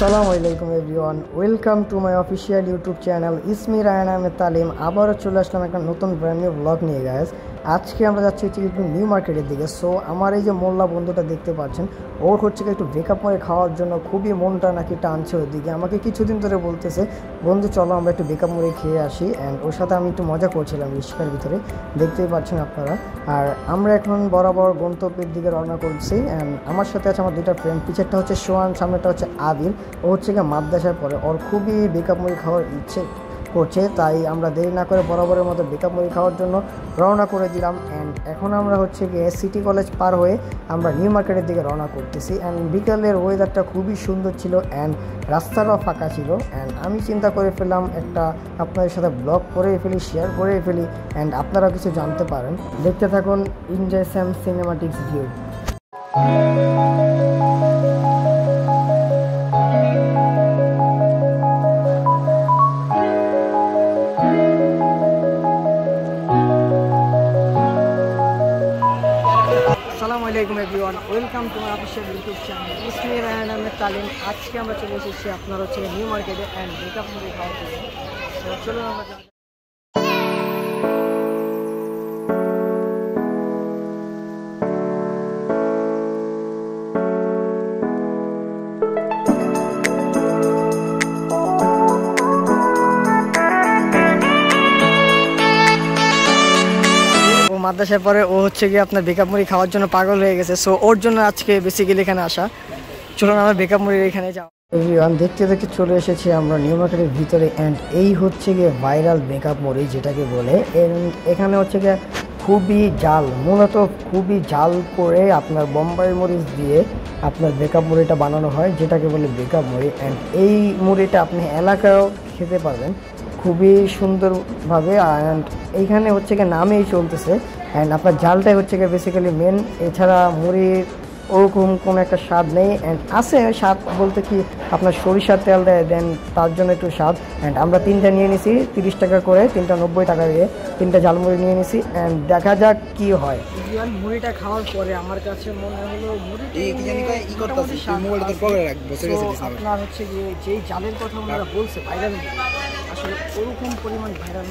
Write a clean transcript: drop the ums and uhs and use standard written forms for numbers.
আসসালামু আলাইকুম everyone, welcome to my official YouTube channel Ismi Raihan Ahmed Talim. আবারও চলে আসলাম একটা নতুন ব্র্যান্ড নিউ ব্লগ নিয়ে। গাইস, আজকে আমরা যাচ্ছি একটু নিউ মার্কেটের দিকে। সো আমার এই যে মোল্লা বন্ধুটা দেখতে পাচ্ছেন, ওর হচ্ছে একটু ব্রেকআপ করে খাওয়ার জন্য খুবই মনটা নাকি টানছে ওইদিকে। আমাকে কিছুদিন ধরে বলতেছে, বন্ধু চলো আমরা একটু ব্রেকআপ মুড়ি খেয়ে আসি। অ্যান্ড ওর সাথে আমি একটু মজা করছিলাম রিস্কার ভিতরে, দেখতেই পাচ্ছেন আপনারা। আর আমরা এখন বরাবর গন্তব্যের দিকে রওনা করছি। অ্যান্ড আমার সাথে আছে আমার দুইটা ফ্রেন্ড, পিছেরটা হচ্ছে সোহান, সামনেটা হচ্ছে আবির। ও হচ্ছে গিয়ে মাদ্রাসায় পড়ে, ওর খুবই ব্রেকআপ মুড়ি খাওয়ার ইচ্ছে করছে, তাই আমরা দেরি না করে বরাবরের মতো ব্রেকআপ মুড়ি খাওয়ার জন্য রওনা করে দিলাম। অ্যান্ড এখন আমরা হচ্ছে গিয়ে সিটি কলেজ পার হয়ে আমরা নিউ মার্কেটের দিকে রওনা করতেছি। অ্যান্ড বিকালের ওয়েদারটা খুবই সুন্দর ছিল অ্যান্ড রাস্তাটাও ফাঁকা ছিল। অ্যান্ড আমি চিন্তা করে ফেললাম একটা আপনাদের সাথে ব্লগ করে ফেলি, শেয়ার করে ফেলি, অ্যান্ড আপনারাও কিছু জানতে পারেন। দেখতে থাকুন এনজয় স্যাম সিনেমাটিক্স ভিউ। আসসালামু আলাইকুম everyone, welcome to my official YouTube channel Ismi Raihan Ahmed Talim. আজকে আমরা চলে এসেছি আপনার হচ্ছে নিউ মার্কেটে অ্যান্ড ব্রেকআপ মুড়ি খাওয়ার জন্য। তো চলুন আমরা মাদ্রাসায় পরে ও হচ্ছে গিয়ে আপনার ব্রেকআপ মুড়ি খাওয়ার জন্য পাগল হয়ে গেছে। সো ওর জন্য আজকে বেসিক্যালি এখানে আসা। চলুন আমরা ব্রেকআপ মুড়ির এখানে যাও। দেখতে দেখতে চলে এসেছি আমরা নিউ মার্কেটের ভিতরে। অ্যান্ড এই হচ্ছে গিয়ে ভাইরাল ব্রেকআপ মুড়ি যেটাকে বলে। এখানে হচ্ছে গিয়ে খুবই জাল, মূলত খুবই জাল করে আপনার বোম্বাই মরিচ দিয়ে আপনার ব্রেকআপ মুড়িটা বানানো হয়, যেটাকে বলে ব্রেকআপ মুড়ি। অ্যান্ড এই মুড়িটা আপনি এলাকায়ও খেতে পারবেন খুবই সুন্দরভাবে। অ্যান্ড এইখানে হচ্ছে গিয়ে নামেই চলতেছে। অ্যান্ড আপনার জালটাই হচ্ছে গিয়ে বেসিক্যালি মেন, এছাড়া মুড়ির ওরকম কোনো একটা স্বাদ নেই। অ্যান্ড আছে স্বাদ বলতে কি আপনার সরিষার তেল দেন, তার জন্য একটু স্বাদ। অ্যান্ড আমরা তিনটা নিয়ে নিছি 30 টাকা করে, 3টা 90 টাকা দিয়ে 3টা ঝালমুড়ি নিয়ে নিছি। অ্যান্ড দেখা যাক কি হয়। মুড়িটা খাওয়ার পরে আমার কাছে মনে হলো আপনার হচ্ছে গিয়ে যেই জালের কথা ওনারা বলছে ভাইরাল, আসলে ওরকম পরিমাণ ভাইরাল